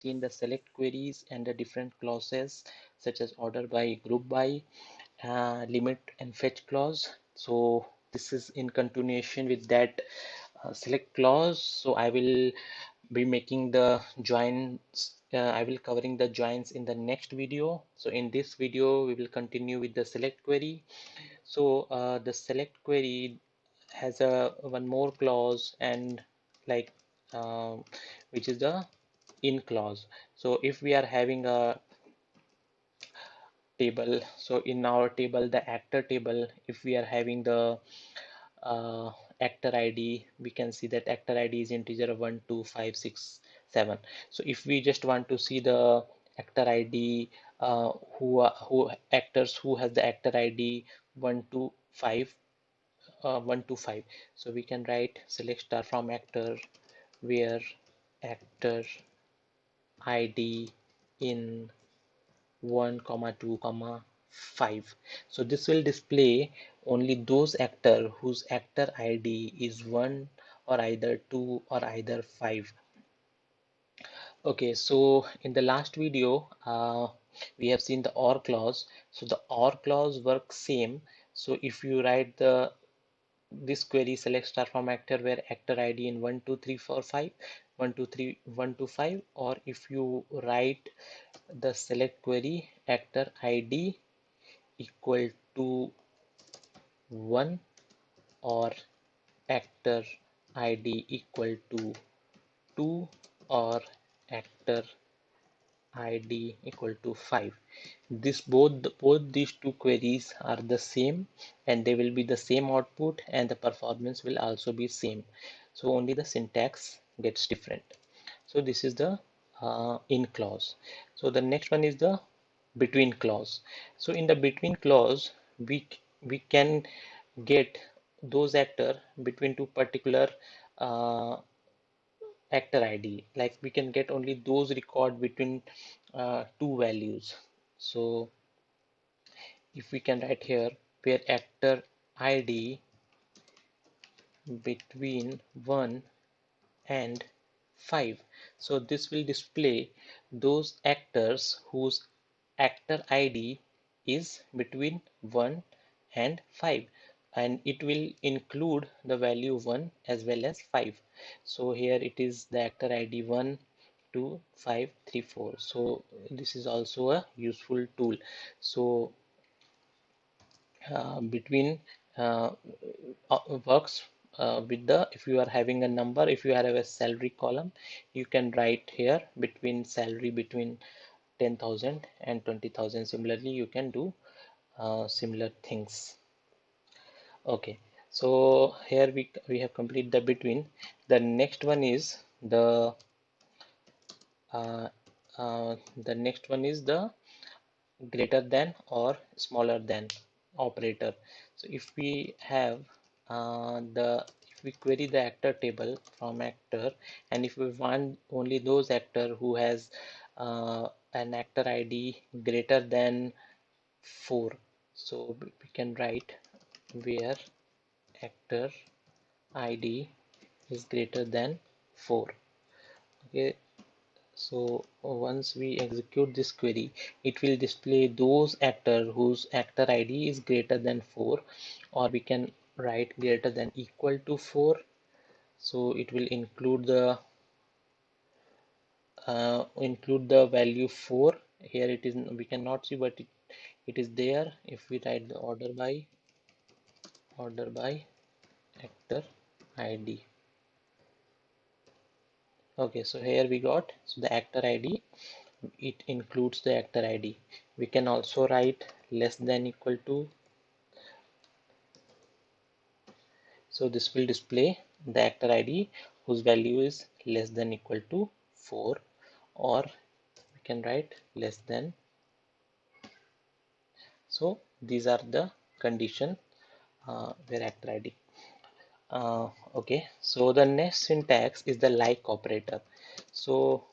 seen the select queries and the different clauses such as order by, group by, limit and fetch clause. So this is in continuation with that select clause. So I will be making the joins. I will covering the joins in the next video. So in this video we will continue with the select query. So the select query has a one more clause and like which is the in clause. So if we are having a table, so in our table, the actor table, if we are having the uh, actor ID, we can see that actor ID is integer 1 2 5 6 7. So if we just want to see the actor ID, who actors who has the actor ID 1 to 5, 1 to 5, so we can write select star from actor where actor ID in 1 comma 2 comma 5. So this will display only those actor whose actor ID is 1 or either 2 or either 5. Okay, so in the last video we have seen the or clause. So the or clause works same. So if you write the this query select star from actor where actor ID in 1 2 3 4 5, 1 2 3 1 to 5, or if you write the select query actor ID equal to 1 or actor ID equal to 2 or actor ID equal to 5. This both these two queries are the same and they will be the same output and the performance will also be same. So only the syntax gets different. So this is the in clause. So the next one is the between clause. So in the between clause, we can get those actor between two particular uh, actor ID. Like we can get only those record between two values. So if we can write here where actor ID between 1 and 5. So this will display those actors whose actor ID is between 1 and 5, and it will include the value 1 as well as 5. So here it is the actor ID 1 2 5 3 4. So this is also a useful tool. So between uh, works with the, if you are having a number, if you have a salary column, you can write here between salary between 10,000 and 20,000. Similarly you can do similar things. Okay, so here we have completed the between. The next one is uh, the next one is the greater than or smaller than operator. So if we have the if we query the actor table from actor, and if we want only those actor who has an actor ID greater than 4, so we can write where actor ID is greater than 4. Okay, so once we execute this query, it will display those actor whose actor ID is greater than 4, or we can write greater than equal to 4. So it will include the value 4. Here it is, we cannot see, but it is there. If we write the order by actor ID. Okay, so here we got, so the actor ID, it includes the actor ID. We can also write less than equal to, so this will display the actor ID whose value is less than equal to 4, or we can write less than. So these are the condition where actor ID. Okay, so the next syntax is the like operator. So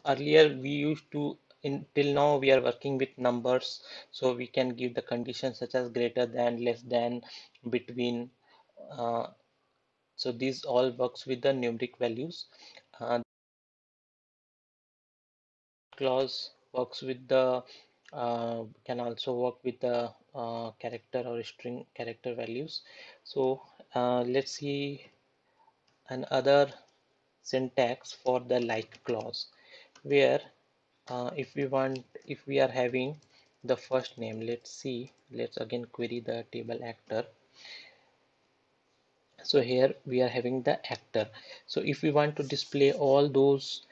earlier we used to, till now we are working with numbers, so we can give the conditions such as greater than, less than, between. uh, so these all works with the numeric values. clause works with the can also work with the character or string character values. So let's see another syntax for the like clause, where if we are having the first name, let's see, let's again query the table actor. So here we are having the actor. So if we want to display all those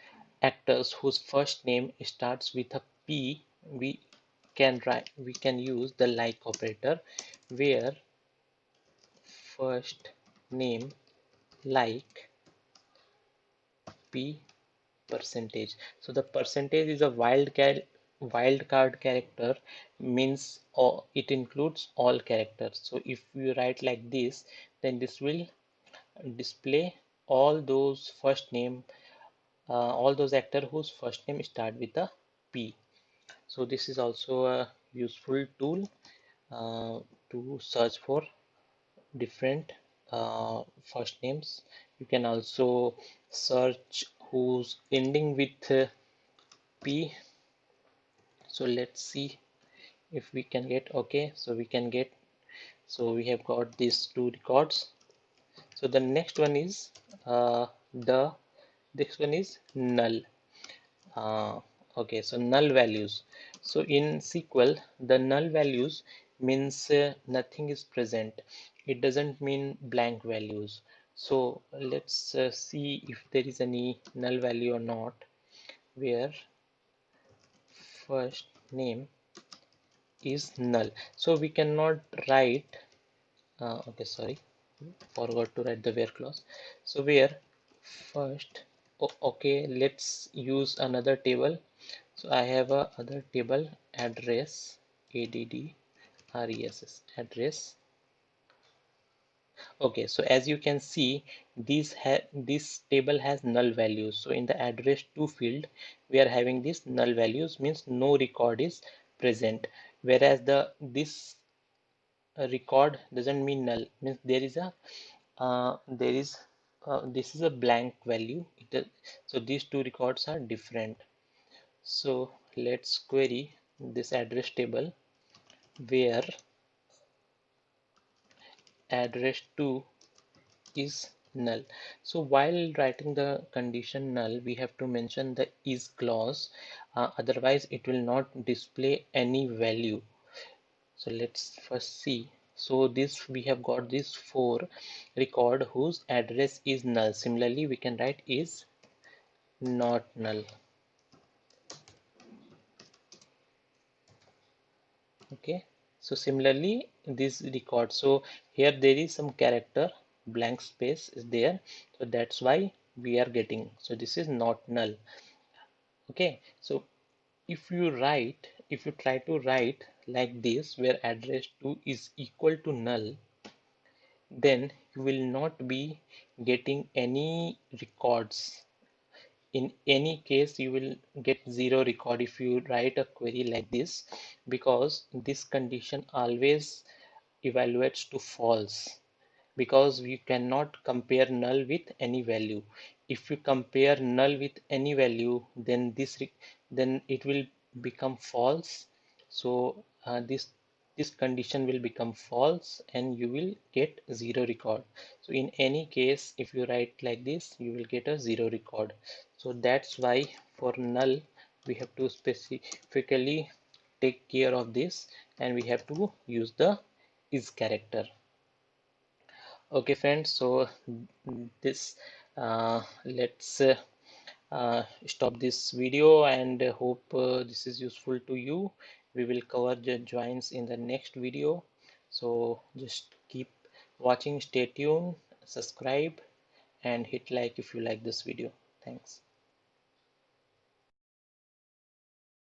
actors whose first name starts with a P, we can use the like operator, where first name like P percentage. So the percentage is a wildcard character, means it includes all characters. So if you write like this, then this will display all those first name, all those actor whose first name start with a P. So this is also a useful tool to search for different first names. You can also search who's ending with P. So let's see if we can get, okay, so we can get, so we have got these two records. So the next one is the this one is null. uh, okay, so null values. So in SQL, the null values means nothing is present. It doesn't mean blank values. So let's see if there is any null value or not, where first name is null. So we cannot write, okay, sorry, forgot to write the where clause. So where first, okay, let's use another table. So I have a other table, address, address address. Okay, so as you can see, this table has null values. So in the address to field, we are having this null values, means no record is present, whereas this record doesn't mean null, means there is a there is this is a blank value. So these two records are different. So let's query this address table, where address to is null. So while writing the condition null, we have to mention the is clause, otherwise it will not display any value. So let's first see. So this we have got this 4 record whose address is null. Similarly, we can write is not null. Okay. So similarly, this record. So here there is some character, blank space is there. So that's why we are getting. So this is not null. Okay. So if you try to write like this, where address to is equal to null, then you will not be getting any records. In any case, you will get 0 record if you write a query like this, because this condition always evaluates to false, because we cannot compare null with any value. If you compare null with any value, then then it will become false. So this condition will become false and you will get 0 record. So in any case, if you write like this, you will get a 0 record. So that's why for null we have to specifically take care of this, and we have to use the is character. Okay friends, so this let's stop this video, and hope this is useful to you. We will cover the joins in the next video, so just keep watching, stay tuned, subscribe and hit like if you like this video. Thanks.